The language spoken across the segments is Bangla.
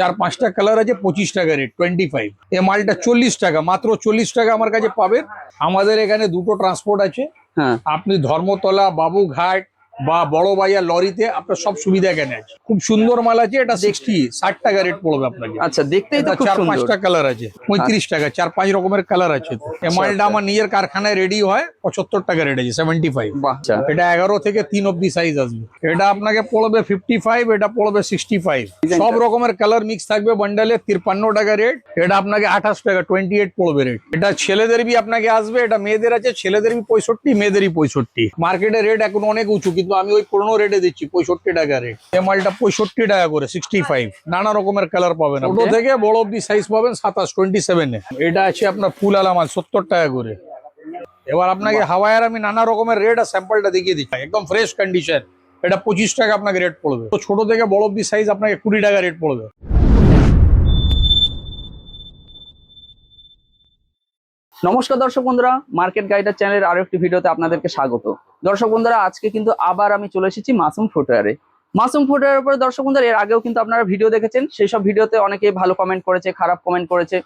4-5টা কালার আছে, 25 টাকা রেট, 25। এই মালটা 40 টাকা, মাত্র 40 টাকা আমার কাছে পাবেন। আমাদের এখানে দুটো ট্রান্সপোর্ট আছে। হ্যাঁ, আপনি ধর্মতলা, বাবুঘাট বা বড় বাজার লরিতে আপনার সব সুবিধা এখানে আছে। খুব সুন্দর মাল আছে। এটা 60 টাকা রেট পড়বে আপনাকে। আচ্ছা, দেখতেই তো এটা খুব সুন্দর। 4-5টা কালার আছে, 35 টাকা, 4-5 রকমের কালার আছে। এই মালটা আমার নিজের কারখানায় রেডি হয়, 75 টাকা রেট আছে, 75। বাহ, আচ্ছা। এটা 11 থেকে 3 অব্দি সাইজ আসবে। এটা আপনাকে পড়বে 55, এটা পড়বে 65। সব রকমের কালার মিক্স থাকবে বান্ডালে, 53 টাকা রেট। এটা আপনাকে 28 টাকা, 28 পড়বে রেট। এটা ছেলেদের বি আপনাকে আসবে, এটা মেয়েদের আছে। ছেলেদের বি 65, মেয়েদেরই 65। মার্কেটে রেট এখন অনেক উঁচু, কিন্তু আমি ওই পুরোনো রেটে দিচ্ছি, 65 টাকা রেট। এই মালটা 65 টাকা করে, 65। নানা রকমের কালার পাবেন, ছোট থেকে বড় অব্দি সাইজ পাবেন। 27 এটা আছে আপনার ফুল আলা মাল, 70 টাকা করে। এবার আপনাকে হাওয়াইয়ের আমি নানা রকমের রেট আর স্যাম্পলটা দেখিয়ে দিচ্ছি, একদম ফ্রেশ কন্ডিশন। এটা 25 টাকা আপনাকে রেট পড়বে। তো ছোট থেকে বড় অব্দি সাইজ আপনাকে 20 টাকা রেট পড়বে। নমস্কার দর্শক বন্ধুরা, মার্কেট গাইডার চ্যানেলের আরো একটি ভিডিওতে আপনাদেরকে স্বাগত। দর্শক বন্ধুরা, আজকে কিন্তু আবার আমি চলে এসেছি মাসুম ফুটওয়্যারে। মাসুম ফুটওয়্যারের উপরে দর্শক বন্ধুরা এর আগেও কিন্তু আপনারা ভিডিও দেখেছেন। সেই সব ভিডিওতে অনেকেই ভালো কমেন্ট করেছে, খারাপ কমেন্ট করেছে।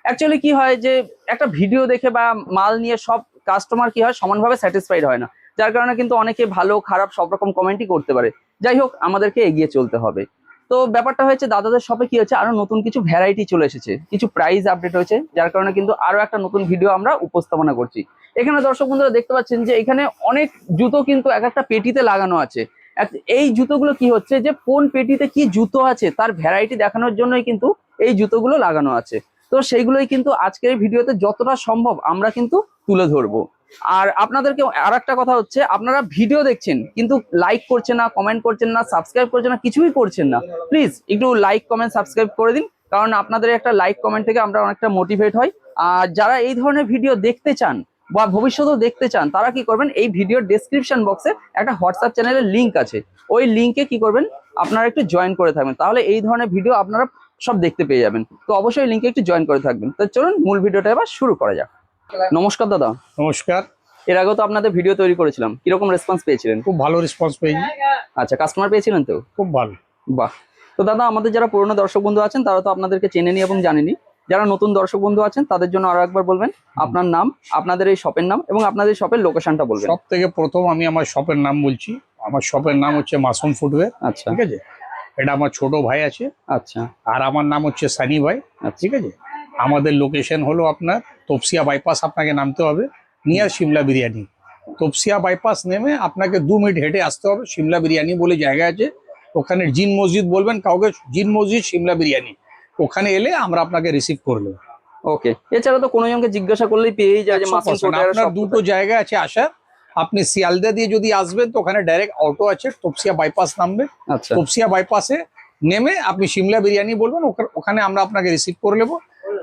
অ্যাকচুয়ালি কি হয় যে একটা ভিডিও দেখে বা মাল নিয়ে সব কাস্টমার কি হয় সমানভাবে স্যাটিসফাইড হয় না, যার কারণে কিন্তু অনেকে ভালো খারাপ সব রকম কমেন্টই করতে পারে। যাই হোক, আমাদেরকে এগিয়ে চলতে হবে। তো ব্যাপারটা হয়েছে দাদাদের শপে কি হচ্ছে, আরো নতুন কিছু ভ্যারাইটি চলে এসেছে, কিছু প্রাইস আপডেট হয়েছে, যার কারণে কিন্তু আরো একটা নতুন ভিডিও আমরা উপস্থাপনা করছি। এখানে দর্শক বন্ধুরা দেখতে পাচ্ছেন যে এখানে অনেক জুতো কিন্তু এক একটা পেটিতে লাগানো আছে। এই জুতোগুলো কি হচ্ছে যে কোন পেটিতে কি জুতো আছে তার ভ্যারাইটি দেখানোর জন্যই কিন্তু এই জুতোগুলো লাগানো আছে। তো সেইগুলোই কিন্তু আজকের ভিডিওতে যতটা সম্ভব আমরা কিন্তু তুলে ধরবো। আর আপনাদেরকে আর একটা কথা হচ্ছে, আপনারা ভিডিও দেখছেন কিন্তু লাইক করছেন না, কমেন্ট করছেন না, সাবস্ক্রাইব করছেন না, কিছুই করছেন না। প্লিজ একটু লাইক কমেন্ট সাবস্ক্রাইব করে দিন, কারণ আপনাদের একটা লাইক কমেন্ট থেকে আমরা অনেকটা মোটিভেট হই। আর যারা এই ধরনের ভিডিও দেখতে চান বা ভবিষ্যতেও দেখতে চান, তারা কি করবেন, এই ভিডিওর ডেসক্রিপশন বক্সে একটা হোয়াটসঅ্যাপ চ্যানেলের লিঙ্ক আছে। ওই লিঙ্কে কি করবেন, আপনারা একটু জয়েন করে থাকবেন, তাহলে এই ধরনের ভিডিও আপনারা সব দেখতে পেয়ে যাবেন। তো অবশ্যই লিঙ্কে একটু জয়েন করে থাকবেন। তো চলুন মূল ভিডিওটা এবার শুরু করা যাক। নমস্কার দাদা। নমস্কার। এর আগেও তো আপনাদের ভিডিও তৈরি করেছিলাম, কিরকম রেসপন্স পেয়েছিলেন? খুব ভালো রেসপন্স পেয়েছি। আচ্ছা, কাস্টমার পেয়েছিলেন তো? খুব ভালো। বাহ। তো দাদা, আমাদের যারা পুরনো দর্শক বন্ধু আছেন তারা তো আপনাদেরকে চেনেনি এবং জানেনি। যারা নতুন দর্শক বন্ধু আছেন তাদের জন্য আরো একবার বলবেন আপনার নাম, আপনাদের এই শপের নাম এবং আপনাদের শপের লোকেশনটা বলবেন। সব থেকে প্রথম আমি আমার শপের নাম বলছি। আমার শপের নাম হচ্ছে মাসুম ফুটওয়্যার। আচ্ছা, ঠিক আছে। এটা আমার ছোট ভাই আছে। আচ্ছা, আর আমার নাম হচ্ছে সানি ভাই। আচ্ছা, ঠিক আছে। আমাদের লোকেশন হলো আপনার তপসিয়া বাইপাস, আপনাকে নামতে হবে নিয়ার সিমলা বিরিয়ানি। তপসিয়া বাইপাস নেমে আপনাকে 2 মিনিট হেঁটে আসতে হবে। সিমলা বিরিয়ানি বলে জায়গা আছে, ওখানে জিন মসজিদ বলবেন কাউকে, জিন মসজিদ সিমলা বিরিয়ানি, ওখানে এলে আমরা আপনাকে রিসিভ করবো। ওকে। এছাড়া তো কোনো জনকে জিজ্ঞাসা করলেই পেয়েই যায় যে মাসুম 100%। ফুটওয়্যার আপনার শপ দুটো জায়গা আছে আসার। আপনি শিয়ালদা দিয়ে যদি আসবেন তো ওখানে ডাইরেক্ট অটো আছে, তপসিয়া বাইপাস নামবে। আচ্ছা, তপসিয়া বাইপাসে নেমে আপনি সিমলা বিরিয়ানি বলবেন, ওখানে আমরা আপনাকে রিসিভ করে নেবো।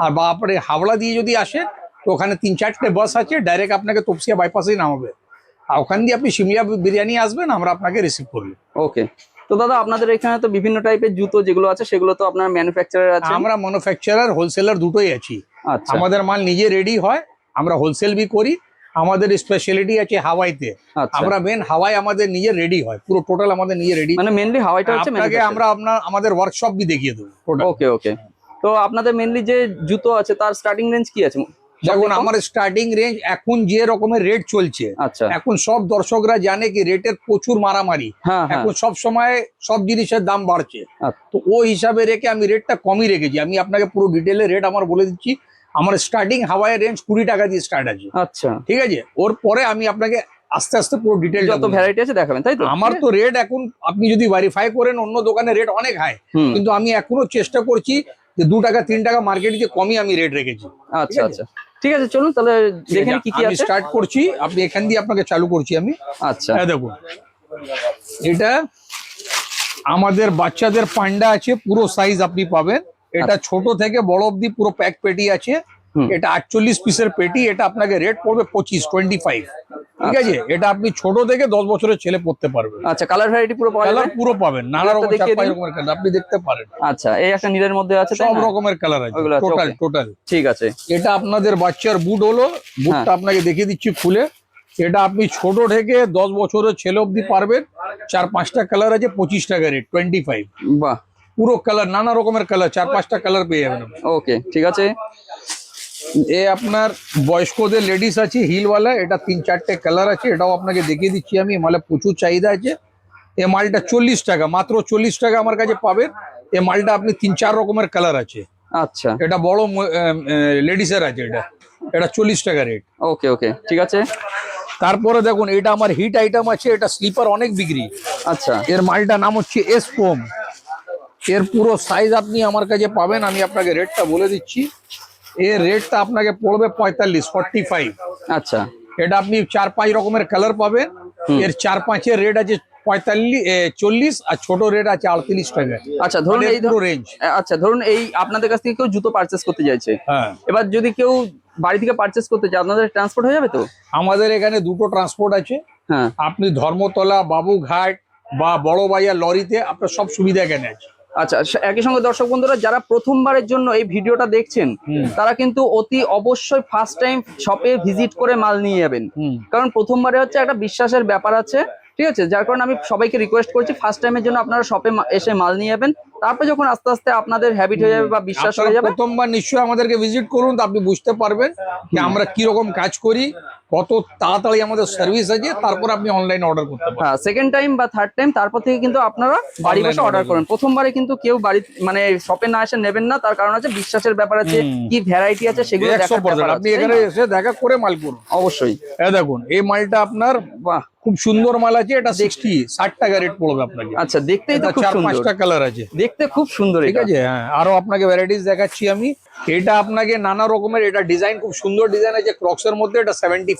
আর বা আপনি হাওড়া দিয়ে যদি আসেন তো ওখানে 3-4টে বাস আছে, ডাইরেক্ট আপনাকে তপসিয়া বাইপাসেই নামাবে। আর ওখান দিয়ে আপনি সিমলা বিরিয়ানি আসবেন, আমরা আপনাকে রিসিভ করবো। ওকে। তো দাদা, আপনাদের এখানে তো বিভিন্ন টাইপের জুতো যেগুলো আছে সেগুলো তো আপনার ম্যানুফ্যাকচারার আছে। আমরা ম্যানুফ্যাকচারার, হোলসেলার দুটোই আছি। আচ্ছা, আমাদের মাল নিজে রেডি হয়, আমরা হোলসেল বি করি। আমাদের স্পেশালিটি আছে হাওয়াইতে। আচ্ছা, আমরা মেন হাওয়াই আমাদের নিজে রেডি হয়, পুরো টোটাল আমাদের নিজে রেডি। মানে মেনলি হাওয়াইটা হচ্ছে আপনাকে আমরা আমাদের ওয়ার্কশপ বি দেখিয়ে দেবো টোটাল। ওকে, ওকে। তো আপনাদের মেনলি যে জুতো আছে তার স্টার্টিং রেঞ্জ কি আছে? দেখুন, আমার স্টার্টিং রেঞ্জ এখন যে রকমের রেট চলছে, আচ্ছা, এখন সব দর্শকরা জানে কি রেটের প্রচুর মারামারি। হ্যাঁ, হ্যাঁ, এখন সব সময় সব জিনিসের দাম বাড়ছে। আচ্ছা, তো ওই হিসাবে রেখে আমি রেটটা কমই রেখেছি। আমি আপনাকে পুরো ডিটেলে রেট আমার বলে দিচ্ছি। আমার স্টার্টিং হাওয়াইয়ের রেঞ্জ 20 টাকা দিয়ে স্টার্ট আছে। আচ্ছা। ঠিক আছে। ওর পরে আমি আপনাকে আস্তে আস্তে পুরো ডিটেল যত ভ্যারাইটি আছে দেখাবেন, তাই তো? আমার তো রেট এখন আপনি যদি ভেরিফাই করেন অন্য দোকানে রেট অনেক হাই, কিন্তু আমি এখনো চেষ্টা করছি যে 2 টাকা 3 টাকা মার্কেটে যে কমই আমি রেট রেখেছি। আচ্ছা, আচ্ছা, ঠিক আছে। চলুন তাহলে দেখেন কি কি আমি আছে। স্টার্ট করছি, আপনি এখান দিয়ে আপনাকে চালু করছি আমি। আচ্ছা, দেখুন, এটা আমাদের বাচ্চাদের পান্ডা আছে, পুরো সাইজ আপনি পাবেন। এটা ছোট থেকে বড় অবধি পুরো প্যাক পেটি আছে। এটা 48 পিসের পেটি। এটা আপনাকে রেট পড়বে 25। ঠিক আছে। এটা আপনি ছোট থেকে 10 বছরের ছেলে পড়তে পারবেন। আচ্ছা, কালার ভ্যারাইটি পুরো পাওয়া যাবে? কালার পুরো পাবেন, নানা রকম দেখিয়ে 4-5 দিন। রকমের কালার আপনি দেখতে পারেন। আচ্ছা, এই একটা নীলের মধ্যে আছে, তাই সব না? রকমের কালার আছে ওইগুলো আছে, টোটাল okay। টোটাল। ঠিক আছে। এটা আপনাদের বাচ্চার বুট হলো, বুটটা আপনাকে দেখিয়ে দিচ্ছি খুলে। এটা আপনি ছোট থেকে 10 বছরের ছেলে অবধি পারবেন। 4-5টা কালার আছে, 25 টাকা রেট, 25। বাহ। পুরো কালার, নানা রকমের কালার, 4-5টা কালার পেয়ে যাবেন আপনি। ওকে, ঠিক আছে। এ আপনার বয়স্কদের লেডিস আছে হিলওয়ালা, এটা 3-4টে কালার আছে, এটাও আপনাকে দেখিয়ে দিচ্ছি আমি। মালে প্রচুর চাহিদা আছে। এই মালটা 40 টাকা, মাত্র 40 টাকা আমার কাছে পাবেন। এই মালটা আপনি 3-4 রকমের কালার আছে। আচ্ছা, এটা বড় লেডিসের আছে, এটা এটা 40 টাকা রেট। ওকে ওকে, ঠিক আছে। তারপরে দেখুন, এটা আমার হিট আইটেম আছে, এটা স্লিপার অনেক বিক্রি। আচ্ছা, এর মালটা নাম হচ্ছে এস ফোম। এর পুরো সাইজ আপনি আমার কাছে পাবেন, আমি আপনাকে রেটটা বলে দিচ্ছি। এর রেটটা আপনাকে পড়বে 45। আচ্ছা, এটা আপনি 4-5 রকমের কালার পাবেন। এর 4-5-এর রেট আছে 40, আর ছোট রেট আছে 38 টাকা। আচ্ছা, ধরুন এই রেঞ্জ। আচ্ছা, ধরুন এই আপনাদের কাছ থেকে কেউ জুতো পারচেস করতে চাইছে, হ্যাঁ, এবার যদি কেউ বাড়ি থেকে পারচেস করতে চায়, আপনাদের ট্রান্সপোর্ট হয়ে যাবে তো? আমাদের এখানে দুটো ট্রান্সপোর্ট আছে। হ্যাঁ, আপনি ধর্মতলা, বাবুঘাট বা বড় বাজার লরিতে আপনার সব সুবিধা এখানে আছে। আচ্ছা, একই সঙ্গে দর্শক বন্ধুরা যারা প্রথমবারের জন্য এই ভিডিওটা দেখছেন, তারা কিন্তু অতি অবশ্যই ফার্স্ট টাইম শপে ভিজিট করে মাল নিয়ে যাবেন। কারণ প্রথমবারে হচ্ছে একটা বিশ্বাসের ব্যাপার আছে, ঠিক আছে? যার কারণে আমি সবাইকে রিকোয়েস্ট করছি ফার্স্ট টাইমের জন্য আপনারা শপে এসে মাল নিয়ে যাবেন। তারপর যখন আস্তে আস্তে আপনাদের হ্যাবিট হয়ে যাবে বা বিশ্বাস হয়ে যাবে, প্রথমবার নিশ্চয়ই আমাদেরকে ভিজিট করুন, তো আপনি বুঝতে পারবেন যে আমরা কি রকম কাজ করি, কত তাড়াতাড়ি আমাদের সার্ভিস আছে। তারপর আপনি অনলাইনে অর্ডার করতে পারেন। হ্যাঁ, সেকেন্ড টাইম বা থার্ড টাইম তারপর থেকে কিন্তু আপনারা বাড়ি বসে অর্ডার করেন। প্রথমবারে কিন্তু কেউ বাড়ি মানে শপে না এসে নেবেন না, তার কারণ আছে বিশ্বাসের ব্যাপার আছে, কি ভ্যারাইটি আছে সেগুলো দেখার ব্যাপার আছে। আপনি এখানে এসে দেখা করে মাল করুন অবশ্যই। এই দেখুন, এই মালটা আপনার বাহ, খুব সুন্দর মাল আছে। এটা 60 টাকা রেট পড়বে আপনাকে। আচ্ছা, দেখতেই তো খুব সুন্দর, 4-5টা কালার আছে, দেখতে খুব সুন্দর, ঠিক আছে। হ্যাঁ, আরো আপনাকে ভ্যারাইটিস দেখাচ্ছি আমি। এটা আপনাকে নানা রকমের, এটা ডিজাইন খুব সুন্দর ডিজাইন আছে ক্রক্স এর মধ্যে। এটা 75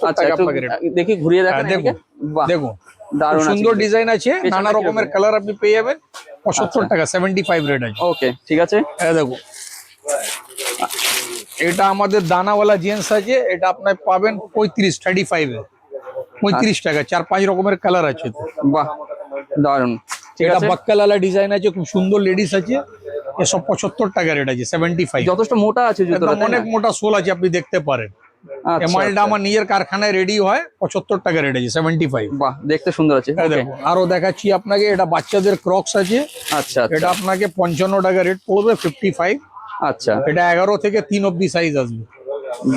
আচ্ছা, টাকা একটু আপনাকে রেট। দেখি ঘুরিয়ে দেখেন দেখুন, এদিকে। বাহ, দেখুন, দারুণ সুন্দর ডিজাইন আছে, পেছনে নানা রকমের কিরকম? কালার আপনি পেয়ে যাবেন। 75 টাকা, 75 রেট আছে। ওকে, ঠিক আছে। এই দেখুন, এটা আমাদের দানাওয়ালা জেন্টস আছে, এটা আপনার পাবেন 35 এ 35 টাকা। 4-5 রকমের কালার আছে। বাহ, দারুণ, ঠিক এটা আছে। বাক্কালালা ডিজাইন আছে, খুব সুন্দর লেডিস আছে। এসব 75 টাকা রেট আছে। 75 যথেষ্ট মোটা আছে জুতোটা, তাই না? অনেক মোটা সোল আছে, আপনি দেখতে পারেন। এই আচ্ছা, মালটা আমার নিজের কারখানায় রেডি হয়। 75 টাকা রেট আছে। 75। বাহ, দেখতে সুন্দর আছে। এই দেখুন, আরো দেখাচ্ছি আপনাকে। এটা বাচ্চাদের ক্রক্স আছে। আচ্ছা, এটা আপনাকে 55 টাকা রেট পড়বে। 55। আচ্ছা, এটা 11 থেকে 3 অব্দি সাইজ আসবে,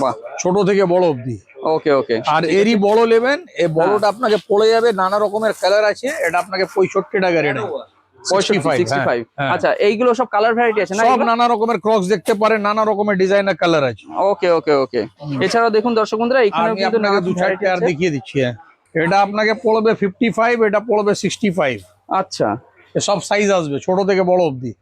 বাহ, ছোট থেকে বড় অব্দি। ওকে ওকে। আর এরই বড় নেবেন, এই বড়টা আপনাকে পড়ে যাবে, নানা রকমের কালার আছে। এটা আপনাকে 65 টাকা রেট আছে। 65। হ্যাঁ। আচ্ছা, এইগুলো সব কালার ভ্যারাইটি আছে না? সব নানা রকমের ক্রক্স দেখতে পারেন, নানা রকমের ডিজাইনের কালার আছে। ওকে ওকে ওকে। এছাড়াও দেখুন দর্শক বন্ধুরা, এখানে আমি কিন্তু আপনাকে 2-4টে আর দেখিয়ে দিচ্ছি। হ্যাঁ, এটা আপনাকে পড়বে 55, এটা পড়বে 65। আচ্ছা, সব সাইজ আসবে, ছোট থেকে বড় অবধি।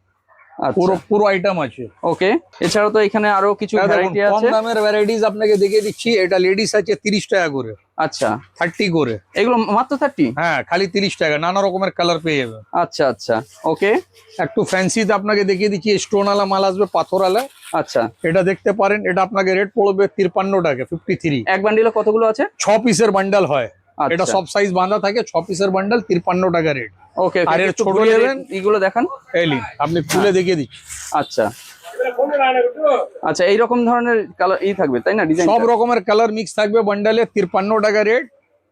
পুরো পুরো আইটেম আছে। ওকে। এছাড়াও তো এখানে আরো কিছু ভ্যারাইটি কম আছে। দামের ভ্যারাইটিস আপনাকে দেখিয়ে দিচ্ছি। এটা লেডিস আছে 30 টাকা করে। আচ্ছা, 30 করে। এগুলো মাত্র 30? হ্যাঁ, খালি 30 টাকা, নানা রকমের কালার পেয়ে যাবেন। আচ্ছা আচ্ছা, ওকে। একটু ফ্যান্সিতে আপনাকে দেখিয়ে দিচ্ছি, স্টোন আলা মাল আসবে, পাথরওয়ালা। আচ্ছা, এটা দেখতে পারেন। এটা আপনাকে রেট পড়বে 53 টাকা। 53। এক বান্ডিলে কতগুলো আছে? 6 পিসের বান্ডেল হয়। আচ্ছা। এটা সব সাইজ বাঁধা থাকে। 6 পিসের বান্ডেল 53 টাকা রেট। ওকে, আর এর ছোট নেবেন, এগুলো দেখান। এলি আপনি খুলে দেখিয়ে দিচ্ছি। আচ্ছা আচ্ছা, এইরকম ধরনের কালার থাকবে, তাই না? ডিজাইন সব রকমের কালার মিক্স থাকবে বান্ডালে। 53 টাকা রেট।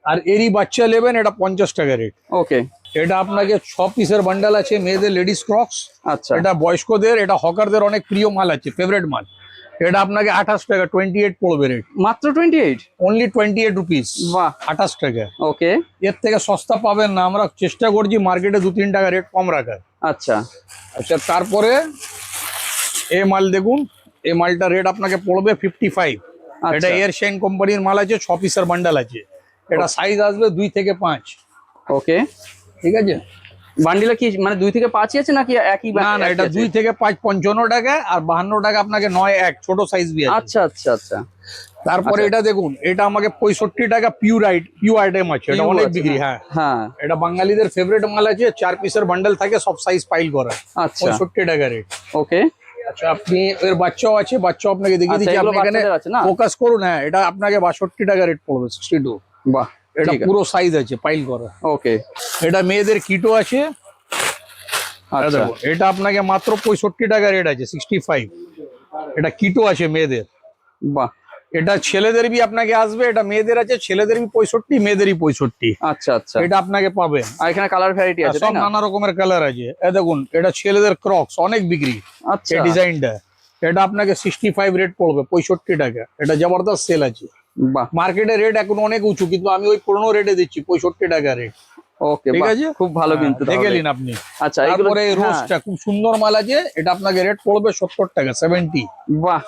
আর এরই বাচ্চা নেবেন, এটা 50 টাকা রেট। ওকে। এটা আপনাকে 6 পিসের বান্ডাল আছে, মেয়েদের লেডিস ক্রক্স। আচ্ছা, এটা বয়স্কদের, এটা হকারদের অনেক প্রিয় মাল আছে, ফেভারিট মাল। এটা আপনাকে 28 টাকা, 28 পড়বে রেট। মাত্র 28? Only 28 rupees. বাহ, 28 টাকা। ওকে। এর থেকে সস্তা পাবেন না। আমরা চেষ্টা করছি মার্কেটে 2-3 টাকা রেট কম রাখার। আচ্ছা আচ্ছা, তারপরে এই মাল দেখুন। এই মালটা রেট আপনাকে পড়বে 55। আচ্ছা। এটা এয়ারশাইন কোম্পানির মাল আছে, 6 পিসের বান্ডাল আছে। এটা সাইজ আসবে 2 থেকে 5। ওকে, ঠিক আছে। বান্ডিলে কি মানে 2 থেকে 5 আছে নাকি একই? না না, এটা 2 থেকে 5 55 টাকা, আর 52 টাকা আপনাকে 9-1 ছোট সাইজ বি আছে। আচ্ছা আচ্ছা আচ্ছা। তারপরে এটা দেখুন, এটা আমাকে 65 টাকা পিওর আইটেম আছে। এটা অনেক বিক্রি। হ্যাঁ হ্যাঁ, এটা বাঙালিদের ফেভারিট মাল আছে। 4 পিসের বান্ডেল থাকে, সব সাইজ পাইল করা। আচ্ছা, 65 টাকা রেট। ওকে। আচ্ছা, আপনি এর বাচ্চাও আছে, বাচ্চাও আপনাকে দেখিয়ে দিচ্ছি। আপনি এখানে ফোকাস করুন। হ্যাঁ, এটা আপনাকে 62 টাকা রেট পড়বে। 62। বাহ, এটা পুরো সাইজ আছে, পাইল করা। ওকে। এটা মেয়েদের কিটো আছে। আচ্ছা, এটা আপনাকে মাত্র 65 টাকা রেট আছে। 65। এটা কিটো আছে মেয়েদের। বাহ, এটা ছেলেদের বি আপনাকে আসবে, এটা মেয়েদের আছে, ছেলেদের বি 65, মেয়েদেরই 65। আচ্ছা আচ্ছা, এটা আপনাকে পাবেন। আর এখানে কালার ভ্যারাইটি আছে সব তাই না? নানা রকমের কালার আছে। দেখুন এটা ছেলেদের ক্রক্স, অনেক বিক্রি আচ্ছা, এই ডিজাইনটা। এটা আপনাকে 65 রেট পড়বে, 65 টাকা। এটা জবরদস্ত সেল আছে। বাহ, মার্কেটে রেট এখন অনেক উঁচু, কিন্তু আমি ওই পুরোনো রেটে দিচ্ছি, 65 টাকা রেট। ওকে, ঠিক বাহ, আছে, খুব ভালো কিন্তু দেখে তাহলে। নিন আপনি। আচ্ছা, এগুলো তারপরে এই হ্যাঁ, রোজটা খুব সুন্দর মাল আছে, এটা আপনাকে রেট পড়বে 70 টাকা, 70। বাহ,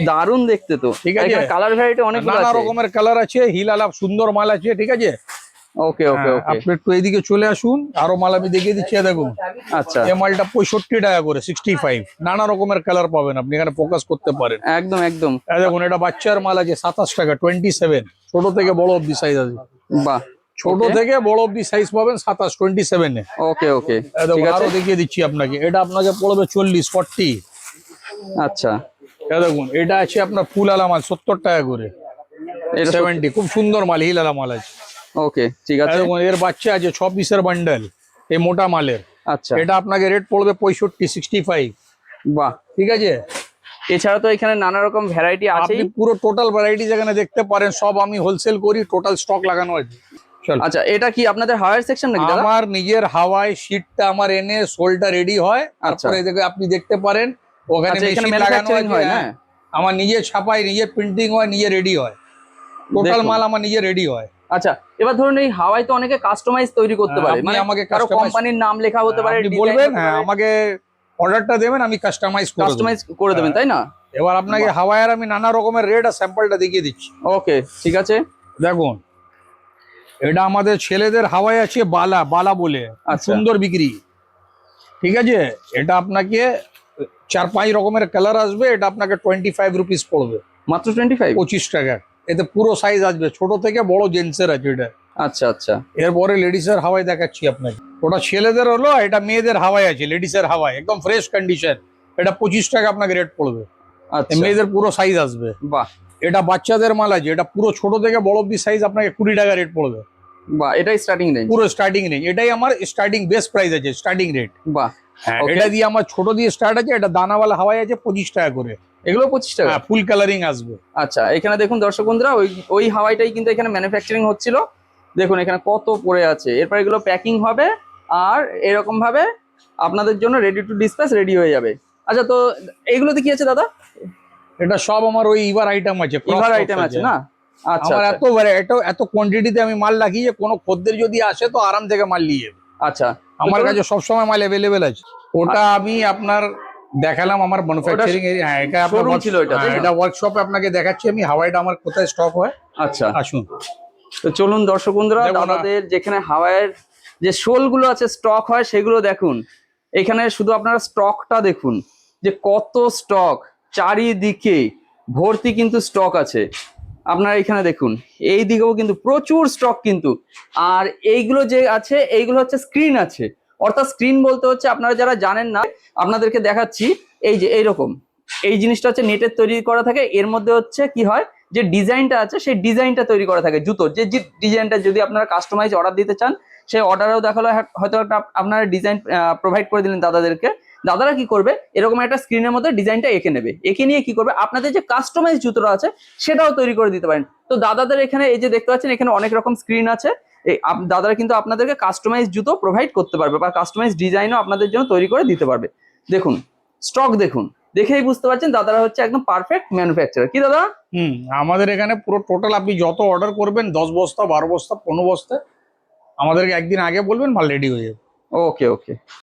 দারুণ দেখতে তো। ঠিক আর আছে, এখানে কালার ভ্যারাইটি অনেকগুলো নানা আছে। রকমের কালার আছে, হিল আলাপ সুন্দর মাল আছে। ঠিক আছে, ওকে ওকে ওকে, আপনি একটু এইদিকে চলে আসুন, আরো মাল আমি দেখিয়ে দিচ্ছি। দেখুন আচ্ছা, এই মালটা 65 টাকা করে, 65। নানা রকমের কালার পাবেন, আপনি এখানে ফোকাস করতে পারেন। একদম একদম। দেখুন এটা বাচ্চার মাল আছে 27 টাকা, 27। ছোট থেকে বড় অব্দি সাইজ আছে। বাহ, ছোট থেকে বড় অব্দি সাইজ পাবেন 27, 27 এ। ওকে ওকে, ঠিক দেখুন আছে। আরো দেখিয়ে দিচ্ছি আপনাকে, এটা আপনাকে পড়বে 40, 40। আচ্ছা, দেখুন এটা আছে আপনার ফুল আলা মাল 70 টাকা করে, এটা 70। খুব সুন্দর মাল, হিল আলা মাল আছে। ওকে, ঠিক আছে। দেখুন এর বাচ্চা আছে 6 পিসের বান্ডেল, এই মোটা মালের। আচ্ছা, এটা আপনাকে রেট পড়বে 65, 65। বাহ। ঠিক আছে, এছাড়া তো এখানে নানা রকম ভ্যারাইটি আছেই। আপনি পুরো টোটাল ভ্যারাইটি যেখানে দেখতে পারেন, সব আমি হোলসেল করি, টোটাল স্টক লাগানো আছে। চল, আচ্ছা, এটা কি আপনাদের হাওয়ার সেকশন নাকি দাদা? আমার নিজের হাওয়ায় শীটটা আমার এনে সোলটা রেডি হয়, আচ্ছা। তারপরে এদিকে আপনি দেখতে পারেন ওখানে আচ্ছা, এখানে মেশিন লাগানো ম্যানুফ্যাকচারিং আছে। হয় না? হ্যাঁ, আমার নিজের ছাপাই, নিজের প্রিন্টিং হয়, নিজে রেডি হয়। টোটাল দেখুন। মাল আমার নিজে রেডি হয়। আচ্ছা, এবার ধরুন এই হাওয়াই তো অনেকে কাস্টমাইজ তৈরি করতে পারে, আপনি মানে আমাকে কারো customize- কোম্পানির নাম লেখা হতে পারে, আপনি বলবেন, হ্যাঁ আমাকে অর্ডারটা দেবেন, আমি কাস্টমাইজ করে দেব। কাস্টমাইজ করে দেবেন তাই না? এবার আপনাকে হাওয়াইয়ের আমি নানা রকমের রেট আর স্যাম্পলটা দেখিয়ে দিচ্ছি। ওকে, ঠিক আছে। দেখুন এটা আমাদের ছেলেদের হাওয়াই আছে, বালা বালা বলে, খুব আচ্ছা। সুন্দর বিক্রি। ঠিক আছে, এটা আপনাকে 4-5 রকমের কালার আসবে, এটা আপনাকে 25 রুপিস পড়বে, মাত্র 25? 25 টাকা। এতে পুরো সাইজ আসবে, ছোট থেকে বড় জেন্টসের আছে এটা। আচ্ছা আচ্ছা, এরপরে লেডিসের হাওয়াই দেখাচ্ছি আপনাকে। ওটা ছেলেদের হলো, এটা মেয়েদের হাওয়াই আছে, লেডিসের হাওয়াই একদম ফ্রেশ কন্ডিশন। এটা 25 টাকা আপনাকে রেট পড়বে। আচ্ছা, মেয়েদের পুরো সাইজ আসবে। বাহ এটা বাচ্চাদের মাল আছে, এটা পুরো ছোট থেকে বড় অব্দি সাইজ আপনাকে 20 টাকা রেট পড়বে, বাহ, এটাই স্টার্টিং রেঞ্জ? পুরো স্টার্টিং রেঞ্জ। এটাই আমার স্টার্টিং বেস্ট প্রাইস আছে, স্টার্টিং রেট। বাহ, হ্যাঁ, Okay. এটা দিয়ে আমার ছোট দিয়ে স্টার্ট আছে। এটা দানাওয়ালা হাওয়াই আছে 25 টাকা করে, এগুলো 25 টাকা? হ্যাঁ ফুল কালারিং আসবে। আচ্ছা, এখানে দেখুন দর্শক বন্ধুরা, ওই ওই হাওয়াইটাই কিন্তু এখানে ম্যানুফ্যাকচারিং হচ্ছিল। দেখুন এখানে কত পড়ে আছে। এরপর এগুলো প্যাকিং হবে আর এরকম ভাবে আপনাদের জন্য রেডি টু ডিসপ্যাচ রেডি হয়ে যাবে। আচ্ছা, তো এইগুলোতে কি আছে দাদা? এটা সব আমার ওই ইভার আইটেম আছে, ইভার আইটেম আছে না? আচ্ছা আমার আচ্ছা, এত কোয়ান্টিটিতে আমি মাল রাখি যে কোনো খদ্দের যদি আসে তো আরাম থেকে মাল নিয়ে যাবে। আচ্ছা, আমার কাছে সবসময় মাল অ্যাভেলেবেল আছে। ওটা আমি আপনার দেখালাম আমার ম্যানুফ্যাকচারিং এরিয়া। হ্যাঁ, এটা আপনার showroom ছিল এটা, তাই না? এটা ওয়ার্কশপে আপনাকে দেখাচ্ছি আমি হাওয়াইটা আমার কোথায় স্টক হয়। আচ্ছা, আসুন, তো চলুন দর্শক বন্ধুরা, দেখুন, দাদাদের যেখানে হাওয়াইয়ের যে শোল গুলো আছে স্টক হয় সেগুলো দেখুন। এখানে শুধু আপনারা স্টকটা দেখুন যে কত স্টক, চারিদিকে ভর্তি কিন্তু স্টক আছে। আপনারা এখানে দেখুন, এই দিকেও কিন্তু প্রচুর স্টক কিন্তু। আর এইগুলো যে আছে এইগুলো হচ্ছে স্ক্রিন আছে, অর্থাৎ স্ক্রিন বলতে হচ্ছে, আপনারা যারা জানেন না আপনাদেরকে দেখাচ্ছি। এই যে এইরকম এই জিনিসটা হচ্ছে নেটের তৈরি করা থাকে। এর মধ্যে হচ্ছে কি হয়, যে ডিজাইনটা আছে সেই ডিজাইনটা তৈরি করা থাকে জুতোর, যে ডিজাইনটা যদি আপনারা কাস্টমাইজ অর্ডার দিতে চান সেই অর্ডারেও দেখালো, হয়তো একটা আপনারা ডিজাইন প্রোভাইড করে দিলেন দাদাদেরকে। দাদারা কি করবে, এরকম একটা স্ক্রিনের মধ্যে ডিজাইনটা এঁকে নেবে, এঁকে নিয়ে কি করবে, আপনাদের যে কাস্টমাইজ জুতোটা আছে সেটাও তৈরি করে দিতে পারেন। তো দাদাদের এখানে এই যে দেখতে পাচ্ছেন, এখানে অনেক রকম স্ক্রিন আছে। এই দাদারা কিন্তু আপনাদেরকে কাস্টমাইজ জুতো প্রোভাইড করতে পারবে বা কাস্টমাইজ ডিজাইনও আপনাদের জন্য তৈরি করে দিতে পারবে। দেখুন স্টক দেখুন, দেখেই বুঝতে পারছেন দাদারা হচ্ছে একদম পারফেক্ট ম্যানুফ্যাকচারার। কি দাদা? আমাদের এখানে পুরো টোটাল আপনি যত অর্ডার করবেন 10 বস্তা, 12 বস্তা, 15 বস্তা, আমাদেরকে একদিন আগে বলবেন, মাল রেডি হয়ে যাবে। ওকে ওকে।